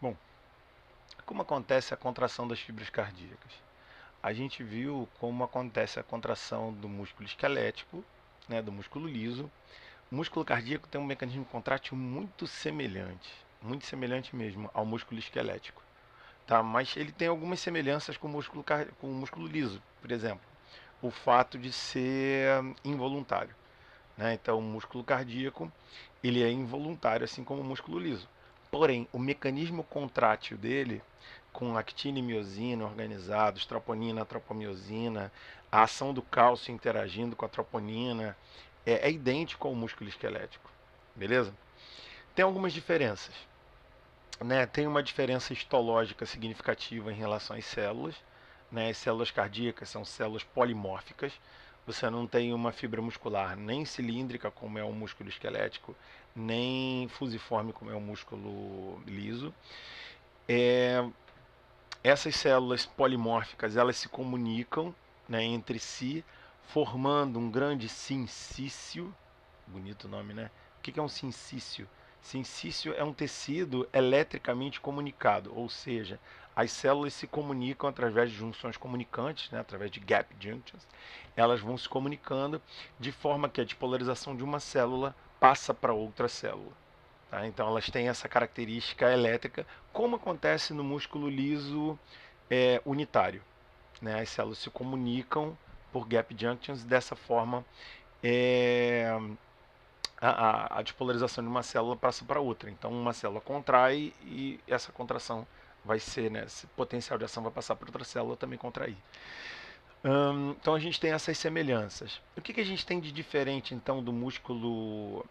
Bom, como acontece a contração das fibras cardíacas? A gente viu como acontece a contração do músculo esquelético, né, do músculo liso. O músculo cardíaco tem um mecanismo contrátil muito semelhante mesmo ao músculo esquelético, tá? Mas ele tem algumas semelhanças com com o músculo liso, por exemplo, o fato de ser involuntário, né? Então, o músculo cardíaco ele é involuntário, assim como o músculo liso. Porém, o mecanismo contrátil dele, com actina e miosina organizados, troponina, tropomiosina, a ação do cálcio interagindo com a troponina, é idêntico ao músculo esquelético, beleza? Tem algumas diferenças, né? Tem uma diferença histológica significativa em relação às células, né? As células cardíacas são células polimórficas. Você não tem uma fibra muscular nem cilíndrica, como é o músculo esquelético, nem fusiforme, como é o músculo liso. É, essas células polimórficas, elas se comunicam, né, entre si, formando um grande sincício. Bonito nome, né? O que é um sincício? Sincício é um tecido eletricamente comunicado, ou seja, as células se comunicam através de junções comunicantes, né, através de gap junctions. Elas vão se comunicando de forma que a despolarização de uma célula passa para outra célula. Tá? Então elas têm essa característica elétrica, como acontece no músculo liso unitário. Né? As células se comunicam por gap junctions, dessa forma é, a despolarização de uma célula passa para outra. Então uma célula contrai e essa contração vai ser, né, esse potencial de ação vai passar para outra célula também contrair. Então a gente tem essas semelhanças. O que a gente tem de diferente então do músculo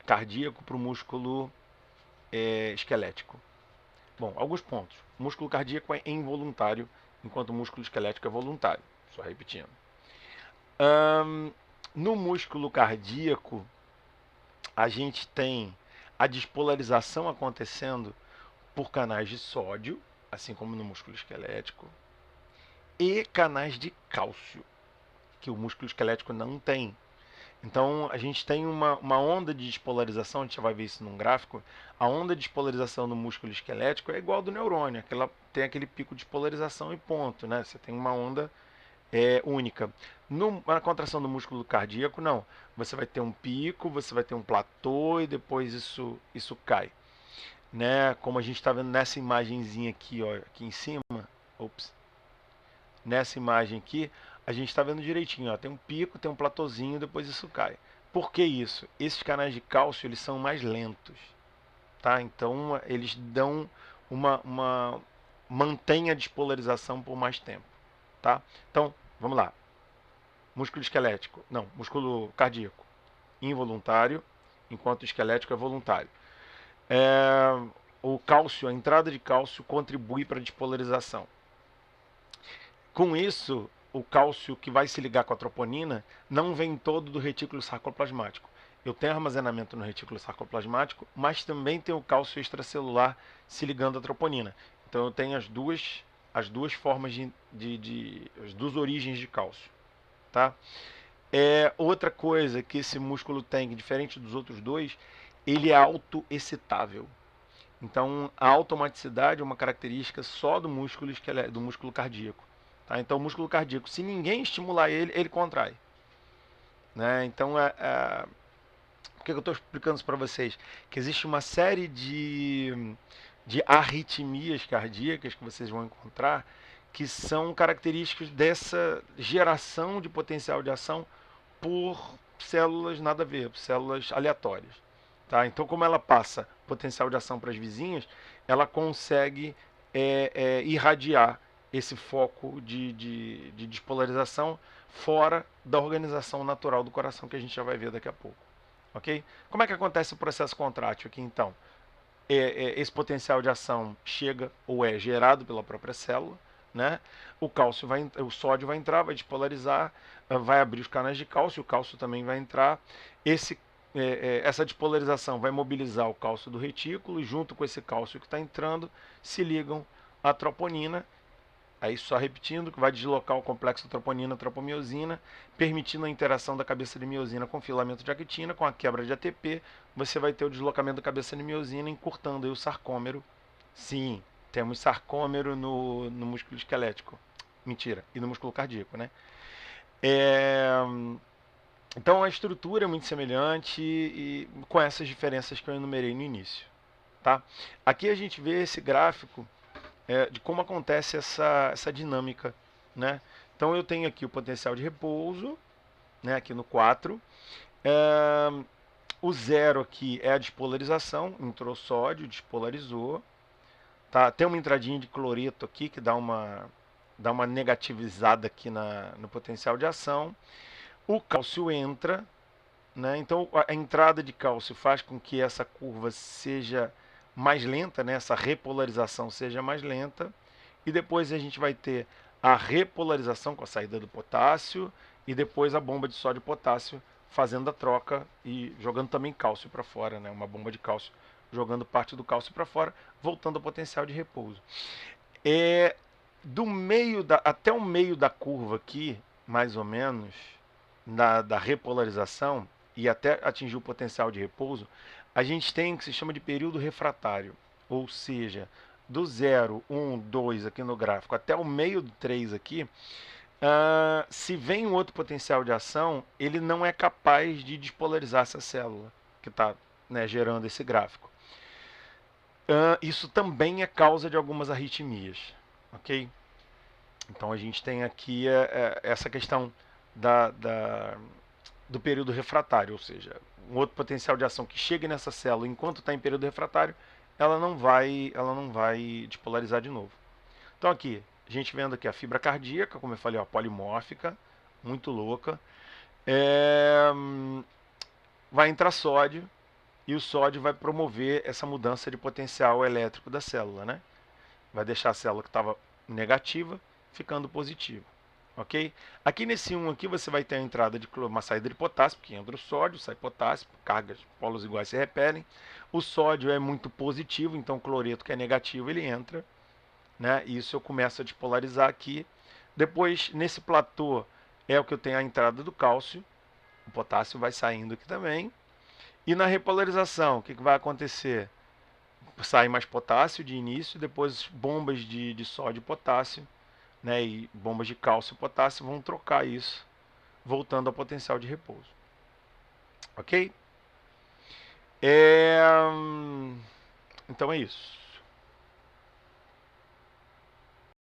cardíaco para o músculo esquelético? Bom, alguns pontos. O músculo cardíaco é involuntário, enquanto o músculo esquelético é voluntário. Só repetindo. No músculo cardíaco, a gente tem a despolarização acontecendo por canais de sódio, assim como no músculo esquelético, e canais de cálcio, que o músculo esquelético não tem. Então a gente tem uma onda de despolarização, a gente vai ver isso num gráfico. A onda de despolarização no músculo esquelético é igual ao do neurônio, tem aquele pico de polarização e ponto, né? Você tem uma onda única. Na contração do músculo cardíaco, não. Você vai ter um pico, você vai ter um platô e depois isso cai. Né? Como a gente está vendo nessa imagenzinha aqui, ó, aqui em cima. Ops. Nessa imagem aqui, a gente está vendo direitinho. Ó, tem um pico, tem um platôzinho, depois isso cai. Por que isso? Esses canais de cálcio eles são mais lentos. Tá? Então eles dão uma mantém a despolarização por mais tempo. Tá? Então, vamos lá. Músculo esquelético. Não, músculo cardíaco. Involuntário, enquanto o esquelético é voluntário. É, o cálcio, a entrada de cálcio contribui para a despolarização. Com isso, o cálcio que vai se ligar com a troponina não vem todo do retículo sarcoplasmático. Eu tenho armazenamento no retículo sarcoplasmático, mas também tenho o cálcio extracelular se ligando à troponina. Então eu tenho as duas formas as duas origens de cálcio. Tá? Outra coisa que esse músculo tem, que diferente dos outros dois, ele é autoexcitável. Então, a automaticidade é uma característica só do músculo cardíaco. Tá? Então, o músculo cardíaco, se ninguém estimular ele, ele contrai. Né? Então, por que eu estou explicando isso para vocês? Que existe uma série de arritmias cardíacas que vocês vão encontrar que são características dessa geração de potencial de ação por células nada a ver, por células aleatórias. Tá? Então, como ela passa potencial de ação para as vizinhas, ela consegue irradiar esse foco de despolarização fora da organização natural do coração, que a gente já vai ver daqui a pouco. Ok? Como é que acontece o processo contrátil aqui, então? Esse potencial de ação chega ou é gerado pela própria célula, né? O sódio vai entrar, vai despolarizar, vai abrir os canais de cálcio, o cálcio também vai entrar. Essa despolarização vai mobilizar o cálcio do retículo e junto com esse cálcio que está entrando se ligam à troponina. Aí só repetindo, que vai deslocar o complexo troponina-tropomiosina, permitindo a interação da cabeça de miosina com o filamento de actina, com a quebra de ATP, você vai ter o deslocamento da cabeça de miosina, encurtando aí o sarcômero Sim, temos sarcômero no músculo esquelético. Mentira, e no músculo cardíaco, né? É, então a estrutura é muito semelhante e com essas diferenças que eu enumerei no início, tá? Aqui a gente vê esse gráfico de como acontece essa dinâmica, né? Então eu tenho aqui o potencial de repouso, né, aqui no 4. É, o 0 aqui é a despolarização, entrou sódio, despolarizou. Tá? Tem uma entradinha de cloreto aqui que dá uma negativizada aqui no potencial de ação. O cálcio entra, né? Então a entrada de cálcio faz com que essa curva seja mais lenta, né? Essa repolarização seja mais lenta. E depois a gente vai ter a repolarização com a saída do potássio e depois a bomba de sódio e potássio fazendo a troca e jogando também cálcio para fora, né? Uma bomba de cálcio jogando parte do cálcio para fora, voltando ao potencial de repouso. É do meio até o meio da curva aqui, mais ou menos, da repolarização e até atingir o potencial de repouso, a gente tem o que se chama de período refratário, ou seja, do 0, 1, 2 aqui no gráfico até o meio do 3 aqui, se vem um outro potencial de ação, ele não é capaz de despolarizar essa célula que está, né, gerando esse gráfico. Isso também é causa de algumas arritmias, ok? Então a gente tem aqui essa questão do período refratário, ou seja, um outro potencial de ação que chegue nessa célula enquanto está em período refratário, ela não vai despolarizar de novo. Então aqui, a gente vendo aqui a fibra cardíaca, como eu falei, ó, polimórfica, muito louca. É, vai entrar sódio e o sódio vai promover essa mudança de potencial elétrico da célula, né? Vai deixar a célula que estava negativa ficando positiva. Ok? Aqui nesse 1 aqui você vai ter a entrada de uma saída de potássio, porque entra o sódio, sai potássio, cargas, polos iguais se repelem. O sódio é muito positivo, então o cloreto que é negativo ele entra, né? E isso eu começo a despolarizar aqui. Depois, nesse platô, é o que eu tenho a entrada do cálcio, o potássio vai saindo aqui também. E na repolarização, o que vai acontecer? Sai mais potássio de início, depois bombas de sódio e potássio, né, e bombas de cálcio e potássio vão trocar isso, voltando ao potencial de repouso. Ok? É... Então é isso.